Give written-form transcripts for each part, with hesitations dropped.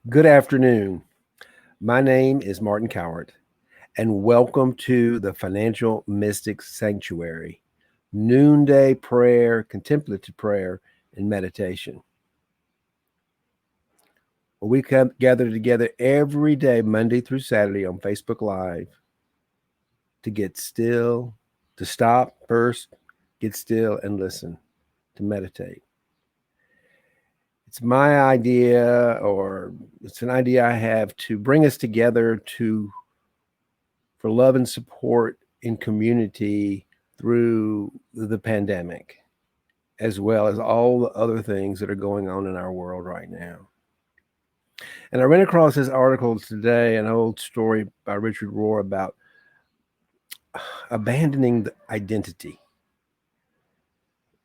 Good afternoon. My name is Martin Cowart, and welcome to the Financial Mystics Sanctuary, noonday prayer, contemplative prayer, and meditation. Where we come gather together every day, Monday through Saturday on Facebook Live to get still, to stop first, get still, and listen, to meditate. It's my idea, or it's an idea I have to bring us together for love and support in community through the pandemic, as well as all the other things that are going on in our world right now. And I ran across this article today, an old story by Richard Rohr about abandoning the identity.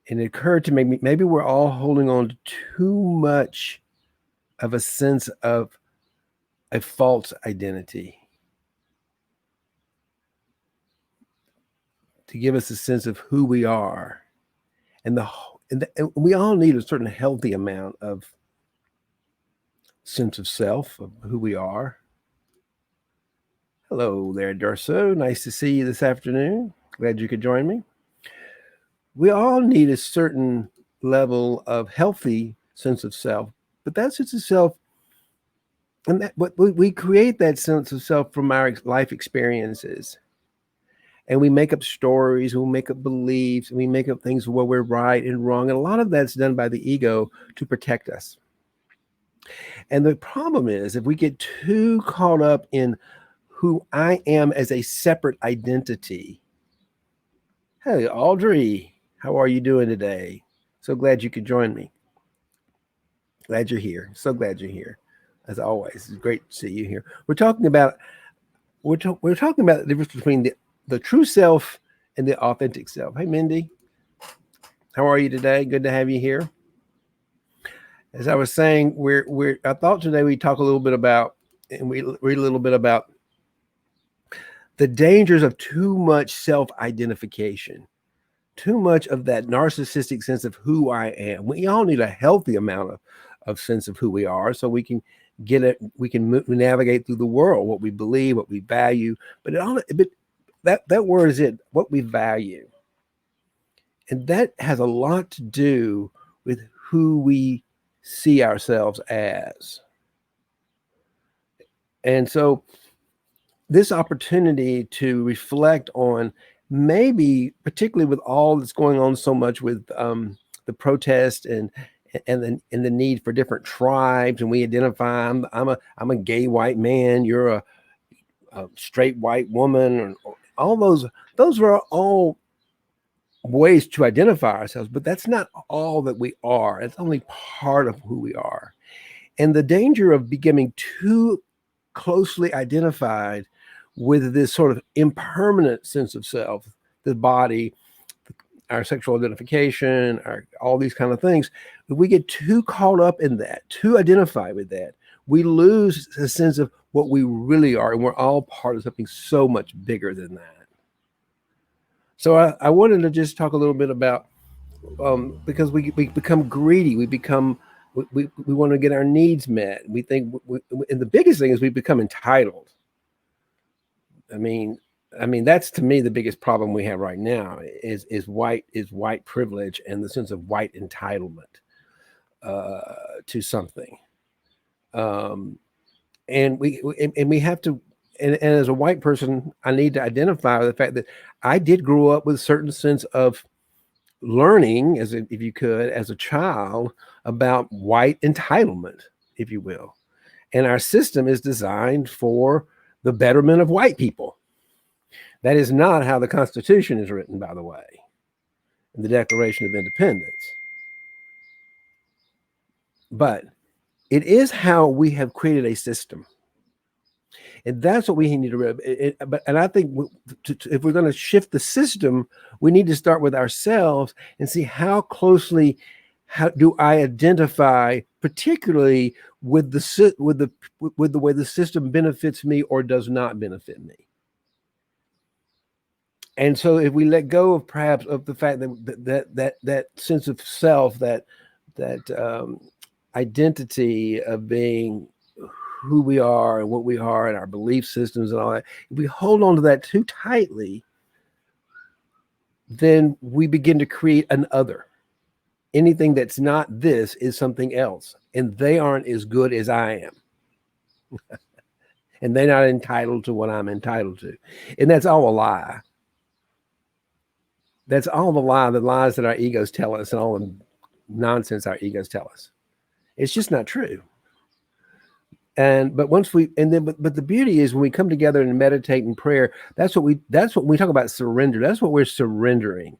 And it occurred to me, maybe we're all holding on to too much of a sense of a false identity to give us a sense of who we are. And we all need a certain healthy amount of sense of self, of who we are. Hello there, Darso. Nice to see you this afternoon. Glad you could join me. We all need a certain level of healthy sense of self, but that sense of self, and that what we create that sense of self from our life experiences. And we make up stories, and we make up beliefs, and we make up things where we're right and wrong. And a lot of that's done by the ego to protect us. And the problem is, if we get too caught up in who I am as a separate identity. Hey, Audrey, how are you doing today? So glad you could join me. Glad you're here. So glad you're here. As always, it's great to see you here. We're talking about the difference between the true self and the authentic self. Hey, Mindy, how are you today? Good to have you here. As I was saying, I thought today we'd talk a little bit about, and we read a little bit about the dangers of too much self-identification, too much of that narcissistic sense of who I am. We all need a healthy amount of sense of who we are, so we can get it. We can navigate through the world, what we believe, what we value. But that word is it, what we value, and that has a lot to do with who we see ourselves as. And so this opportunity to reflect on, maybe particularly with all that's going on so much with the protest and the need for different tribes, and we identify I'm a gay white man, you're a straight white woman, or all those are all ways to identify ourselves, but that's not all that we are. It's only part of who we are. And the danger of becoming too closely identified with this sort of impermanent sense of self, the body, our sexual identification, all these kind of things, if we get too caught up in that, too identified with that, we lose a sense of what we really are, and we're all part of something so much bigger than that. So I wanted to just talk a little bit about, because we become greedy, we want to get our needs met. We think, and the biggest thing is we become entitled. I mean, that's, to me, the biggest problem we have right now is white privilege and the sense of white entitlement to something. And we have to, and as a white person, I need to identify with the fact that I did grow up with a certain sense of learning, if you could, as a child, about white entitlement, if you will. And our system is designed for the betterment of white people. That is not how the Constitution is written, by the way, in the Declaration of Independence. But it is how we have created a system. And that's what we need to. And I think if we're going to shift the system, we need to start with ourselves and see how closely do I identify, particularly with the way the system benefits me or does not benefit me. And so, if we let go of perhaps of the fact that sense of self, that identity of being who we are and what we are and our belief systems and all that, if we hold on to that too tightly, then we begin to create an other. Anything that's not this is something else, and they aren't as good as I am. And they're not entitled to what I'm entitled to. And that's all a lie. That's all the lies that our egos tell us, and all the nonsense our egos tell us. It's just not true. But the beauty is when we come together and meditate in prayer, that's what we talk about surrender. That's what we're surrendering.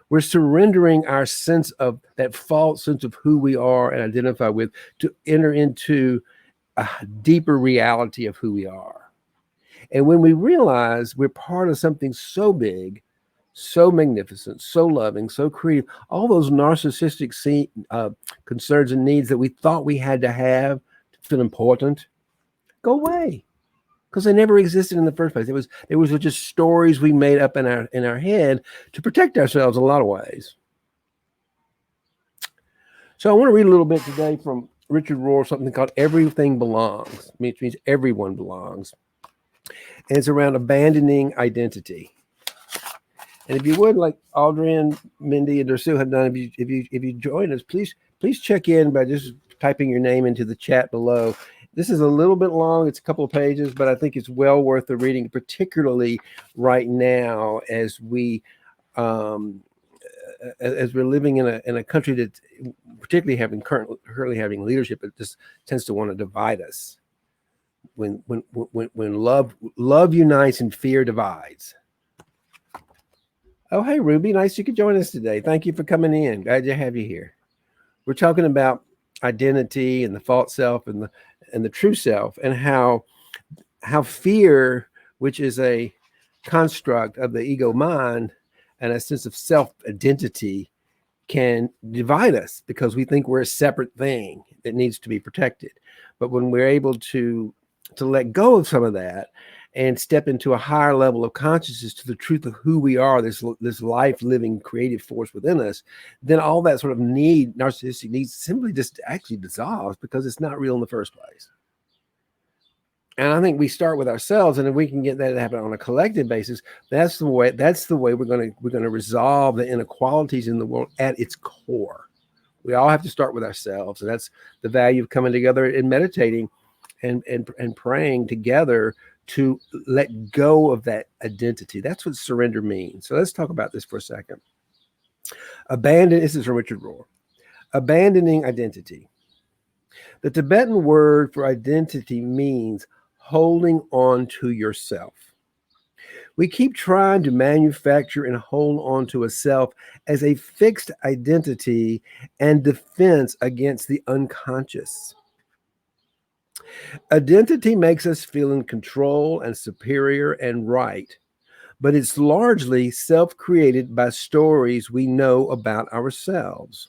We're surrendering our sense of that false sense of who we are and identify with to enter into a deeper reality of who we are. And when we realize we're part of something so big, so magnificent, so loving, so creative, all those narcissistic concerns and needs that we thought we had to have to feel important go away, because they never existed in the first place. It was just stories we made up in our head to protect ourselves in a lot of ways. So I want to read a little bit today from Richard Rohr, something called "Everything Belongs," which means everyone belongs, and it's around abandoning identity. And if you would, like Aldrin, Mindy, and Dersu have done, if you join us, please check in by just typing your name into the chat below. This is a little bit long; it's a couple of pages, but I think it's well worth the reading, particularly right now as we're living in a country that's particularly currently having leadership that just tends to want to divide us. When love unites and fear divides. Oh, hey, Ruby. Nice you could join us today. Thank you for coming in. Glad to have you here. We're talking about identity and the false self and the true self, and how fear, which is a construct of the ego mind and a sense of self-identity, can divide us because we think we're a separate thing that needs to be protected. But when we're able to let go of some of that and step into a higher level of consciousness to the truth of who we are, this life living creative force within us, then all that sort of narcissistic needs simply just actually dissolves because it's not real in the first place. And I think we start with ourselves, and if we can get that to happen on a collective basis, that's the way we're going to resolve the inequalities in the world at its core. We all have to start with ourselves, and that's the value of coming together and meditating and praying together to let go of that identity. That's what surrender means. So let's talk about this for a second. This is from Richard Rohr. Abandoning identity. The Tibetan word for identity means holding on to yourself. We keep trying to manufacture and hold on to a self as a fixed identity and defense against the unconscious. Identity makes us feel in control and superior and right, but it's largely self-created by stories we know about ourselves.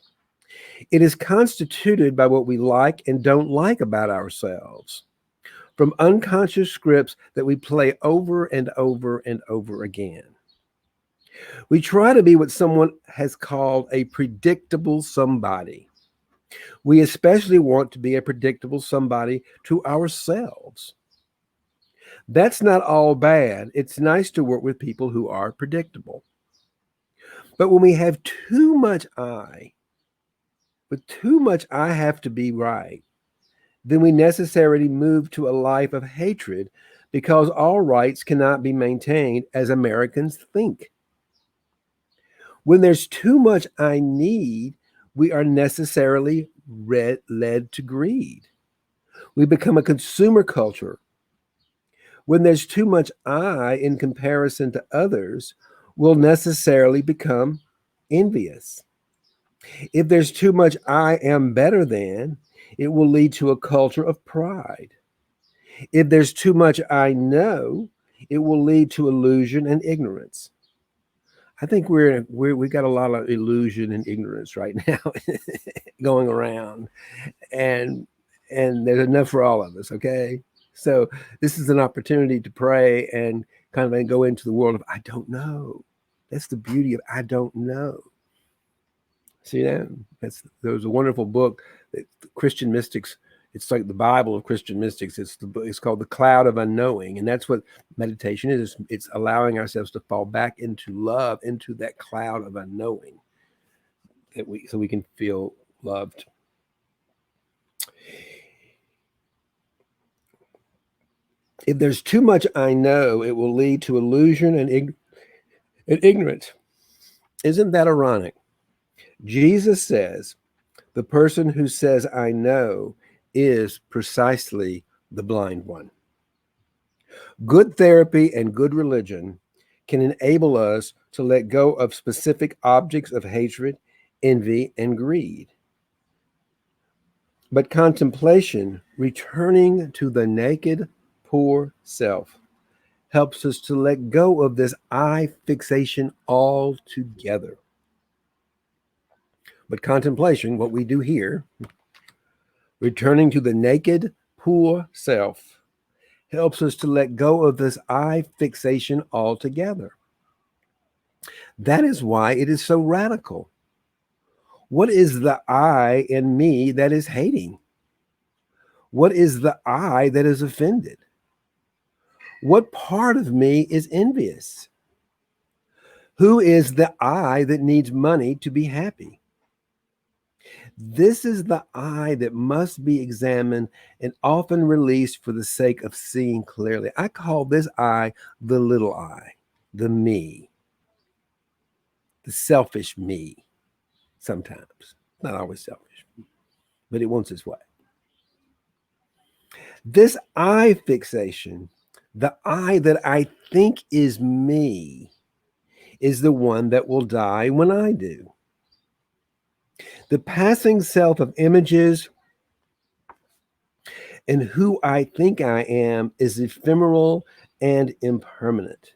It is constituted by what we like and don't like about ourselves, from unconscious scripts that we play over and over and over again. We try to be what someone has called a predictable somebody. We especially want to be a predictable somebody to ourselves. That's not all bad. It's nice to work with people who are predictable. But when we have too much I have to be right, then we necessarily move to a life of hatred because all rights cannot be maintained as Americans think. When there's too much I need, we are necessarily led to greed. We become a consumer culture. When there's too much I in comparison to others, we'll necessarily become envious. If there's too much I am better than, it will lead to a culture of pride. If there's too much I know, it will lead to illusion and ignorance. I think we got a lot of illusion and ignorance right now going around, and there's enough for all of us. Okay, so this is an opportunity to pray and kind of go into the world of I don't know. That's the beauty of I don't know. See that? There was a wonderful book that Christian mystics It's like the Bible of Christian mystics. It's called the cloud of unknowing, and that's what meditation is. It's allowing ourselves to fall back into love, into that cloud of unknowing, so we can feel loved. If there's too much I know, it will lead to illusion and ignorance. Isn't that ironic? Jesus says the person who says I know is precisely the blind one. Good therapy and good religion can enable us to let go of specific objects of hatred, envy, and greed. But contemplation, returning to the naked, poor self, helps us to let go of this I fixation altogether. But contemplation, what we do here, returning to the naked, poor self, helps us to let go of this I fixation altogether. That is why it is so radical. What is the I in me that is hating? What is the I that is offended? What part of me is envious? Who is the I that needs money to be happy? This is the I that must be examined and often released for the sake of seeing clearly. I call this I the little I, the me, the selfish me, sometimes. Not always selfish, but it wants its way. This I fixation, the I that I think is me, is the one that will die when I do. The passing self of images and who I think I am is ephemeral and impermanent.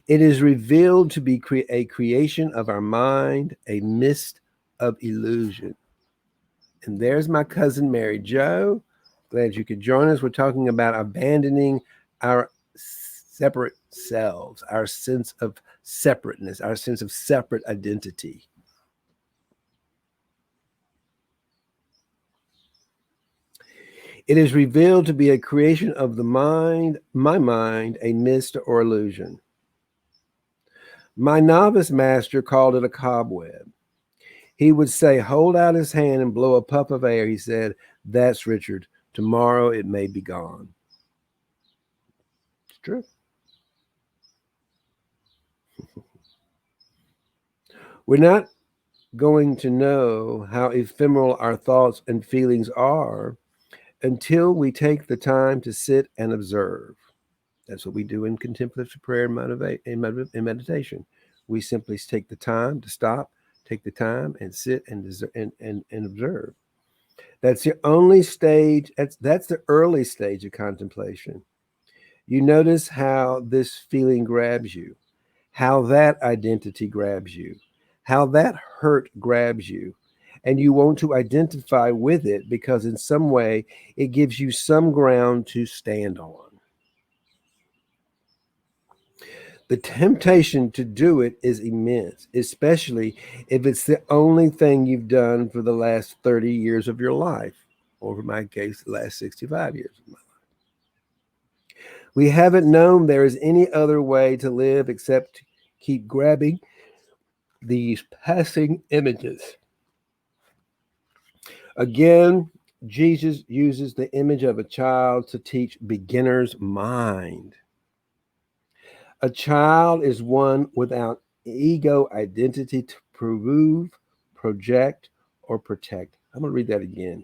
It is revealed to be a creation of our mind, a mist of illusion. And there's my cousin Mary Jo. Glad you could join us. We're talking about abandoning our separate selves, our sense of separateness, our sense of separate identity. It is revealed to be a creation of the mind, my mind, a mist or illusion. My novice master called it a cobweb. He would say, hold out his hand and blow a puff of air. He said, that's Richard. Tomorrow it may be gone. It's true. We're not going to know how ephemeral our thoughts and feelings are until we take the time to sit and observe. That's what we do in contemplative prayer and meditation. We simply take the time to stop, take the time and sit and observe. That's the only stage, that's the early stage of contemplation. You notice how this feeling grabs you, how that identity grabs you, how that hurt grabs you. And you want to identify with it because in some way it gives you some ground to stand on. The temptation to do it is immense, especially if it's the only thing you've done for the last 30 years of your life, or in my case, the last 65 years of my life. We haven't known there is any other way to live except to keep grabbing these passing images. Again, Jesus uses the image of a child to teach beginner's mind. A child is one without ego identity to prove, project, or protect. I'm going to read that again.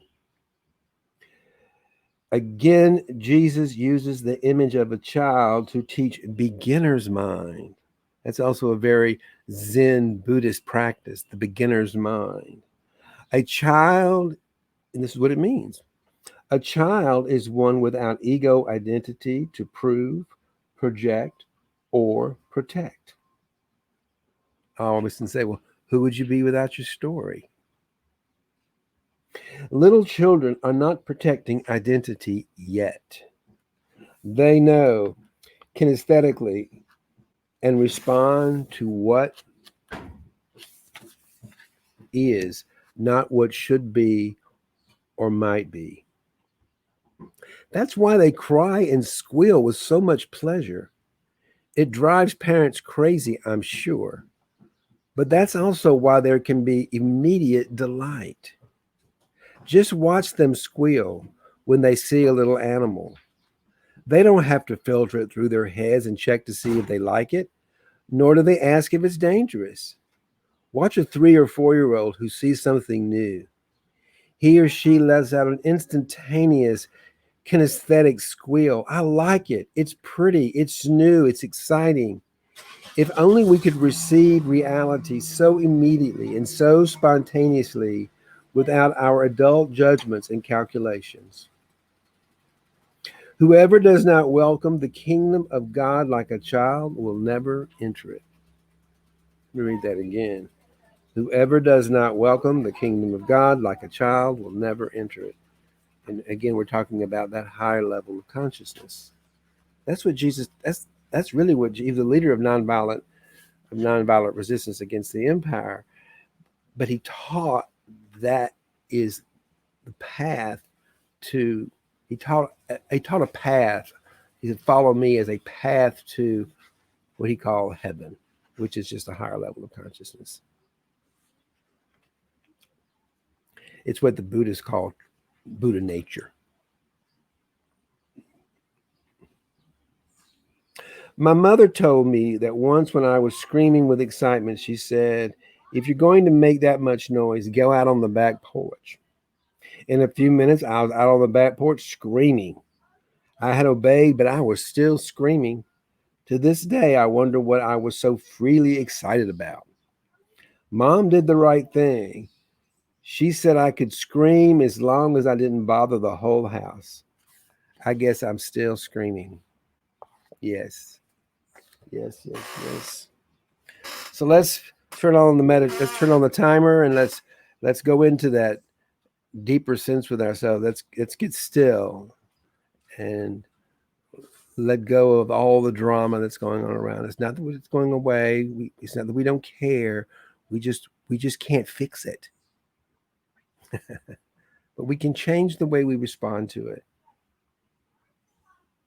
Again, Jesus uses the image of a child to teach beginner's mind. That's also a very Zen Buddhist practice, the beginner's mind. A child, and this is what it means. A child is one without ego identity to prove, project, or protect. I always can say, well, who would you be without your story? Little children are not protecting identity yet. They know kinesthetically and respond to what is, not what should be or might be. That's why they cry and squeal with so much pleasure. It drives parents crazy, I'm sure. But that's also why there can be immediate delight. Just watch them squeal when they see a little animal. They don't have to filter it through their heads and check to see if they like it, nor do they ask if it's dangerous. Watch a 3 or 4 year old who sees something new. He or she lets out an instantaneous kinesthetic squeal. I like it. It's pretty. It's new. It's exciting. If only we could receive reality so immediately and so spontaneously without our adult judgments and calculations. Whoever does not welcome the kingdom of God like a child will never enter it. Let me read that again. Whoever does not welcome the kingdom of God like a child will never enter it. And again, we're talking about that higher level of consciousness. That's what Jesus. That's really what he was the leader of nonviolent resistance against the empire. But he taught that is the path to. He taught a path. He said, "Follow me" as a path to what he called heaven, which is just a higher level of consciousness. It's what the Buddhists call Buddha nature. My mother told me that once when I was screaming with excitement, she said, "If you're going to make that much noise, go out on the back porch." In a few minutes, I was out on the back porch screaming. I had obeyed, but I was still screaming. To this day, I wonder what I was so freely excited about. Mom did the right thing. She said I could scream as long as I didn't bother the whole house. I guess I'm still screaming. Yes, yes. So let's turn on the timer and let's go into that deeper sense with ourselves. Let's get still and let go of all the drama that's going on around us. Not that it's going away. It's not that we don't care. We just can't fix it. But we can change the way we respond to it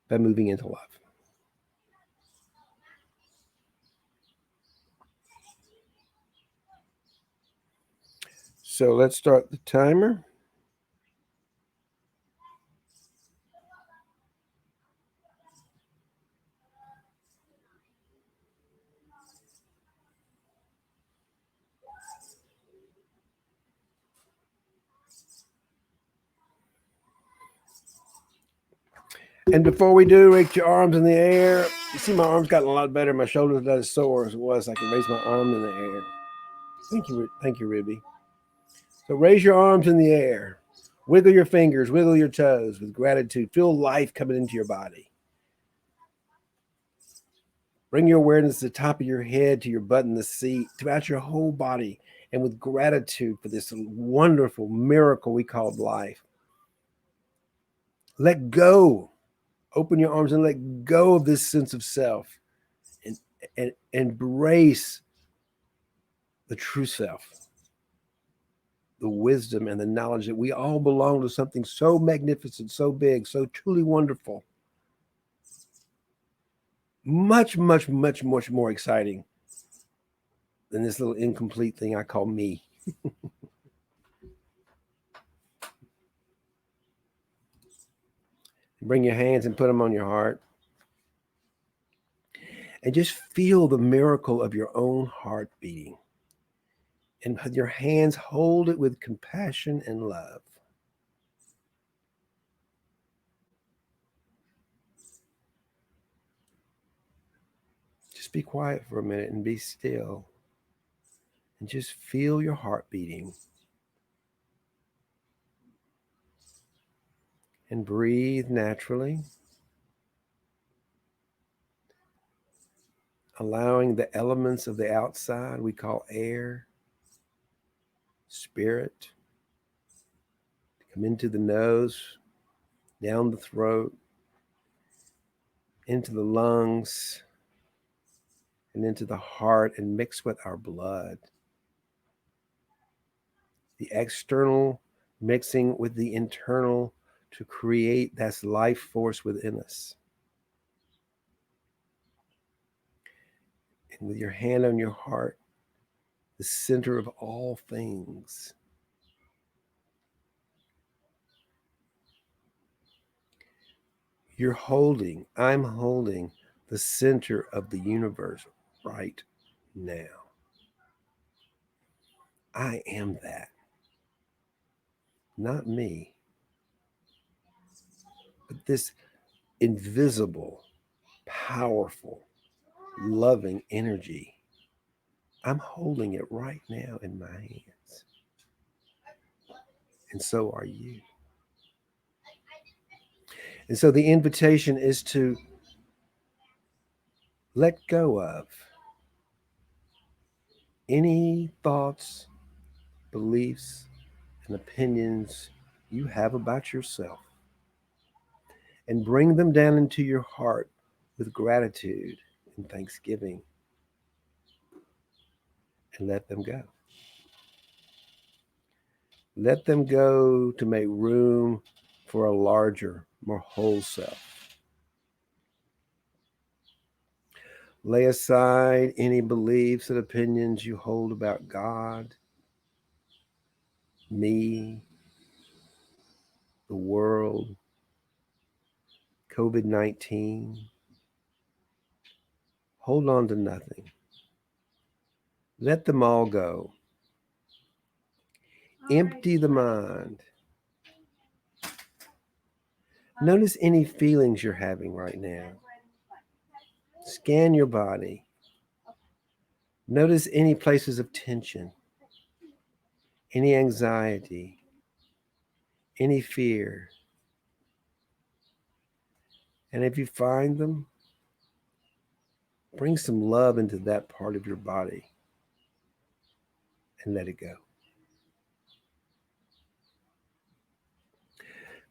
by moving into love. So let's start the timer. And before we do, reach your arms in the air. You see, my arms gotten a lot better. My shoulders not as sore as it was. I can raise my arm in the air. Thank you, Ruby. So raise your arms in the air. Wiggle your fingers, wiggle your toes with gratitude. Feel life coming into your body. Bring your awareness to the top of your head, to your butt in the seat, throughout your whole body, and with gratitude for this wonderful miracle we call life. Let go. Open your arms and let go of this sense of self and embrace the true self, the wisdom and the knowledge that we all belong to something so magnificent, so big, so truly wonderful. Much more exciting than this little incomplete thing I call me. Bring your hands and put them on your heart. And just feel the miracle of your own heart beating. And with your hands, hold it with compassion and love. Just be quiet for a minute and be still. And just feel your heart beating. And breathe naturally, allowing the elements of the outside we call air, spirit, to come into the nose, down the throat, into the lungs, and into the heart and mix with our blood. The external mixing with the internal to create that life force within us. And with your hand on your heart, the center of all things, I'm holding the center of the universe right now. I am that. Not me, but this invisible, powerful, loving energy. I'm holding it right now in my hands. And so are you. And so the invitation is to let go of any thoughts, beliefs, and opinions you have about yourself and bring them down into your heart with gratitude and thanksgiving and let them go. Let them go to make room for a larger, more whole self. Lay aside any beliefs and opinions you hold about God, me, the world, COVID-19. Hold on to nothing. Let them all go. Empty the mind. Notice any feelings you're having right now. Scan your body. Notice any places of tension, any anxiety, any fear. And if you find them, bring some love into that part of your body and let it go.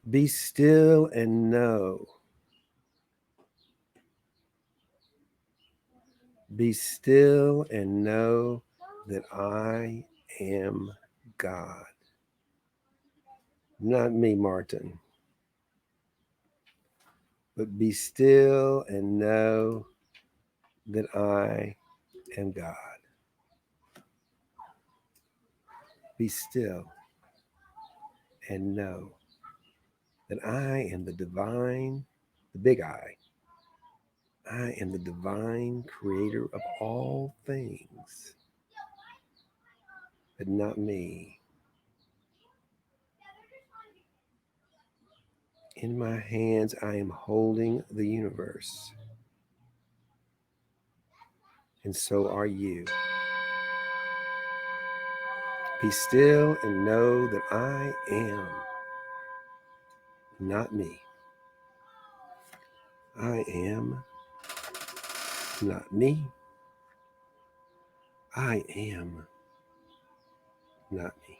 Be still and know. Be still and know that I am God. Not me, Martin. But be still and know that I am God. Be still and know that I am the divine, the big I. I am the divine creator of all things, but not me. In my hands, I am holding the universe, and so are you. Be still and know that I am not me. I am not me. I am not me.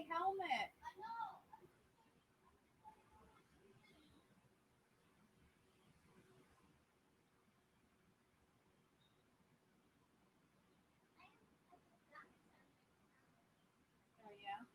helmet. Oh yeah.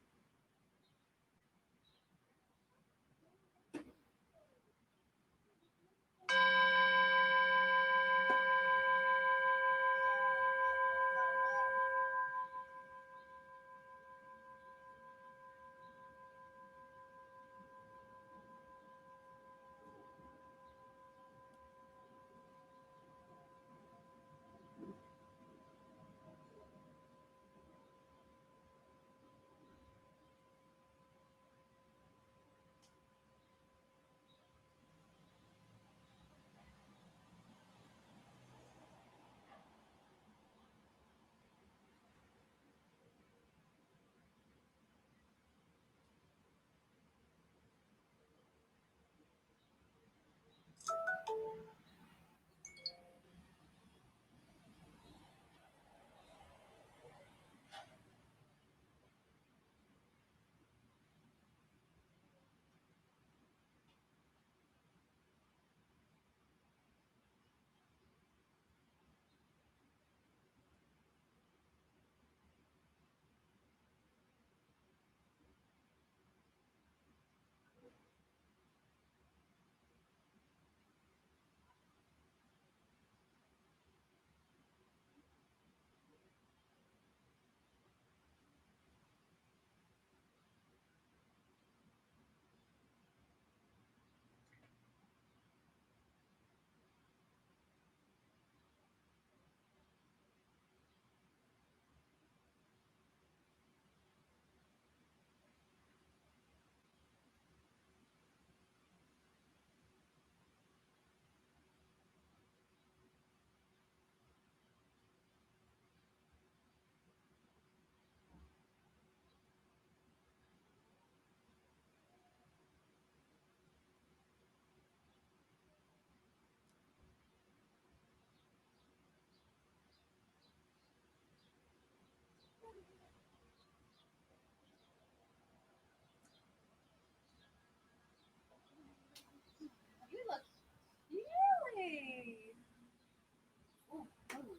You look really. Oh, oh.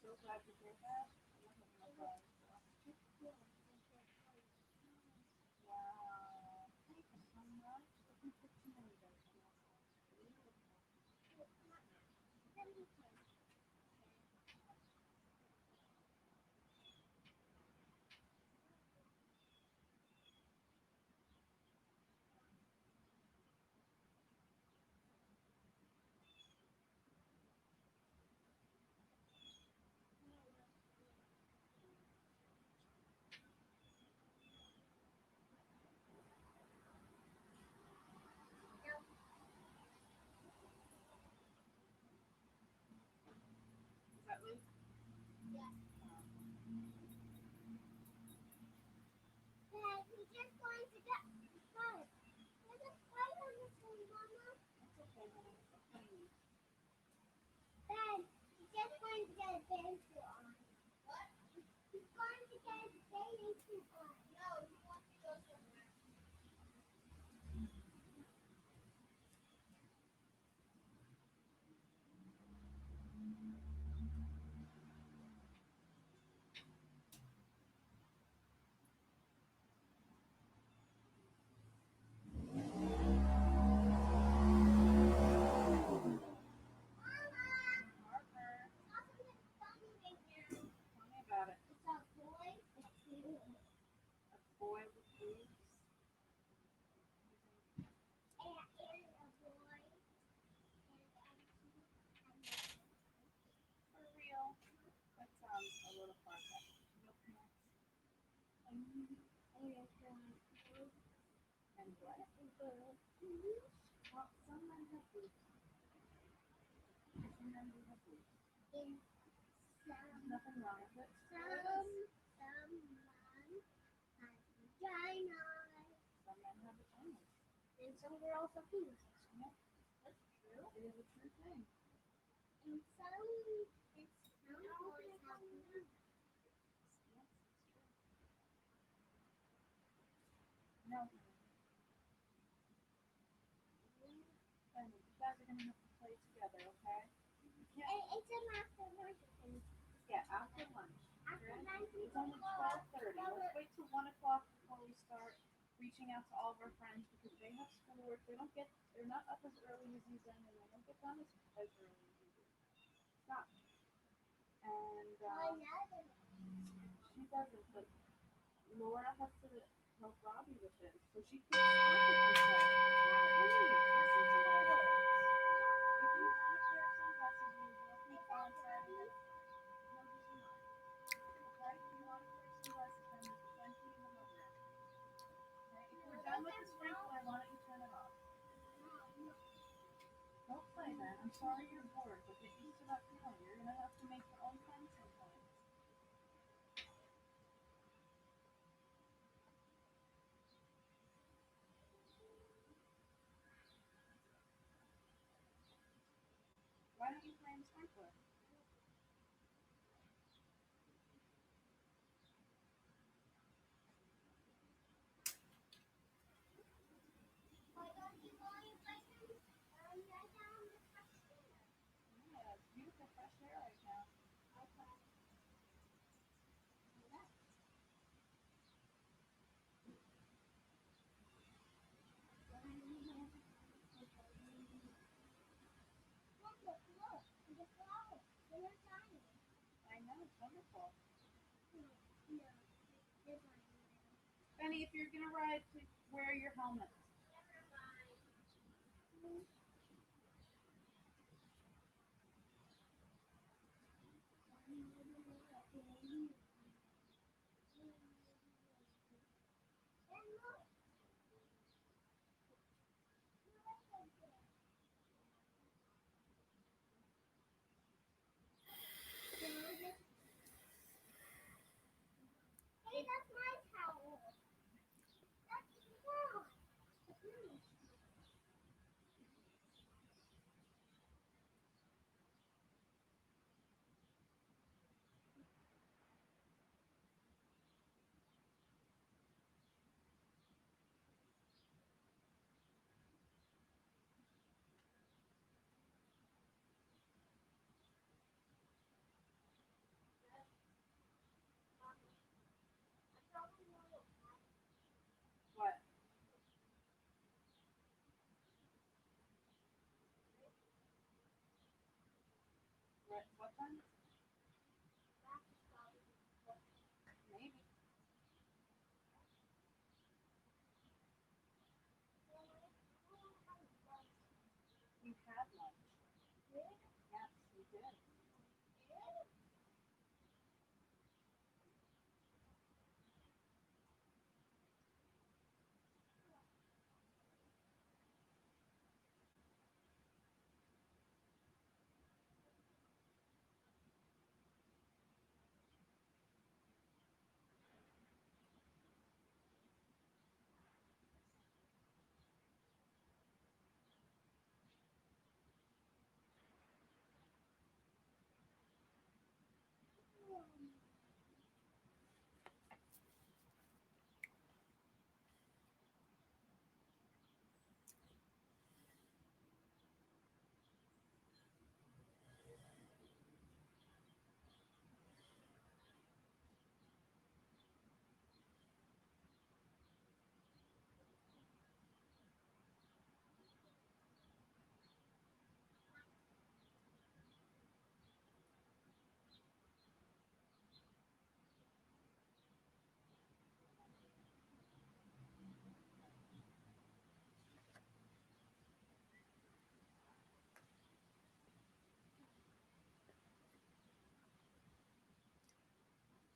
So glad to hear that. Wow. So much. Looking for tomatoes. Is that Luke? It's okay, honey. Honey. Harper. Tell me about it. A boy with boobs. For real. That sounds a little far fetched. No pants. And what? Well, some men have boobs. Some men do have boobs. Some, Nothing wrong with it. someone has vaginas. Some men have vaginas. And some girls have penises. Yeah, That's true. it is a true thing. And some boys have penises. Yes, it's true. No, and you guys are gonna have to play together, okay? You can't. It's an after lunch thing. Yeah, after lunch. After Okay? lunch, It's only 12:30. Let's wait till 1 o'clock before we start reaching out to all of our friends because they have schoolwork. They're not up as early as you then, and they don't get done as early as you do. Stop. And she doesn't, but Laura has to help Robbie with this. So she keeps stopping herself. Listen to my words. If you want to share some messages, you'll keep on saying this. No, this is mine. Okay? If you want to share some lessons, then there's plenty in the living room. Okay? If we're done with the sprinkler, why don't you turn it off? Don't play then. I'm sorry you're bored, but get used to that feeling. You're gonna have to make your own friends sometimes. Why don't you play in the sprinkler? Yeah, it's beautiful fresh air right now. I know, it's wonderful. Benny, if you're gonna ride, please wear your helmet. Hey, that's my towel. That's yours. What? What time? Maybe. We had lunch. Yes, we did.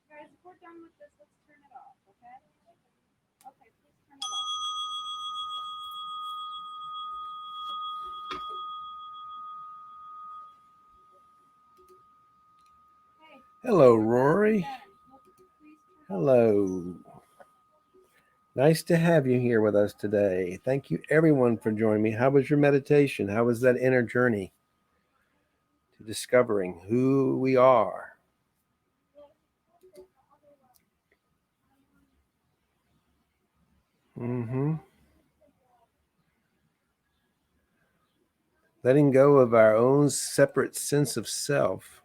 Guys, if we're done with this, let's turn it off, okay? Okay, please turn it off. Hey, Hello, Rory. Hello. Nice to have you here with us today. Thank you, everyone, for joining me. How was your meditation? How was that inner journey to discovering who we are? Mm-hmm. Letting go of our own separate sense of self,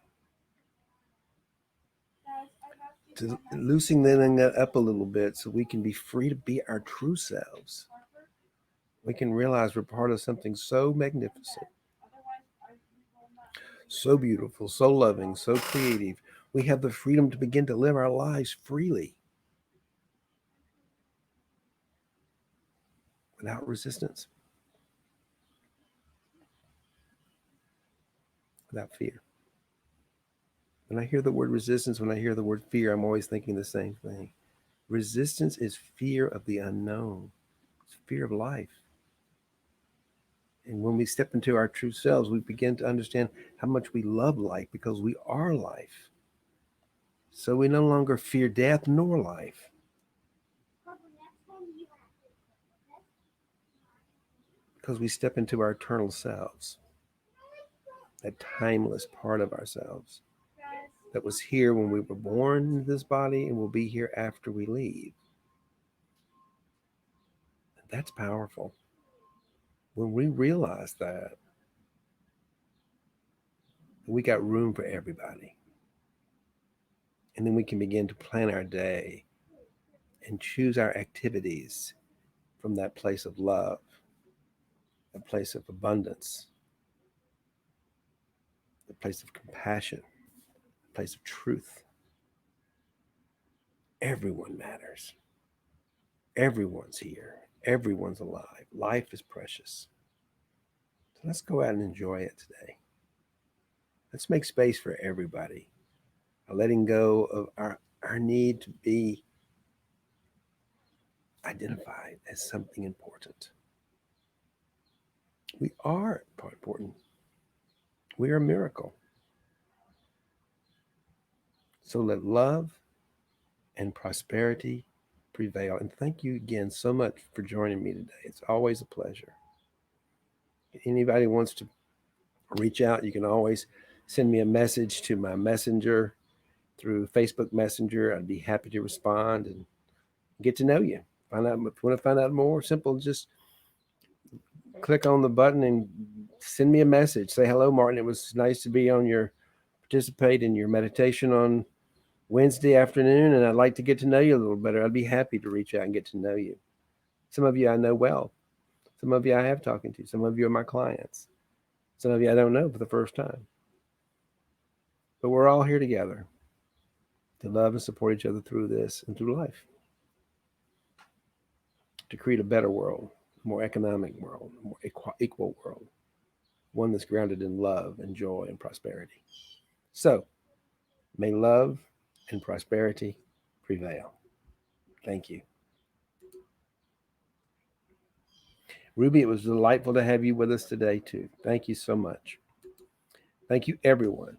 to loosening that up a little bit so we can be free to be our true selves. We can realize we're part of something so magnificent, so beautiful, so loving, so creative. We have the freedom to begin to live our lives freely without resistance, without fear. When I hear the word resistance, when I hear the word fear, I'm always thinking the same thing. Resistance is fear of the unknown, it's fear of life. And when we step into our true selves, we begin to understand how much we love life because we are life. So we no longer fear death nor life. Because we step into our eternal selves, that timeless part of ourselves that was here when we were born in this body and will be here after we leave. And that's powerful. When we realize that, we got room for everybody. And then we can begin to plan our day and choose our activities from that place of love, a place of abundance, a place of compassion, a place of truth. Everyone matters. Everyone's here. Everyone's alive. Life is precious. So let's go out and enjoy it today. Let's make space for everybody. Letting go of our need to be identified as something important. We are important. We are a miracle. So let love and prosperity prevail. And thank you again so much for joining me today. It's always a pleasure. If anybody wants to reach out, you can always send me a message to my messenger through Facebook Messenger. I'd be happy to respond and get to know you. Find out if you want to find out more. Simple, just click on the button and send me a message. Say hello, Martin. It was nice to be on your participate in your meditation on Wednesday afternoon, and I'd like to get to know you a little better. I'd be happy to reach out and get to know you. Some of you I know well. Some of you I have talking to. Some of you are my clients. Some of you I don't know for the first time. But we're all here together to love and support each other through this and through life, to create a better world, a more economic world, a more equal world, one that's grounded in love and joy and prosperity. So, may love and prosperity prevail. Thank you. Ruby, it was delightful to have you with us today, too. Thank you so much. Thank you, everyone.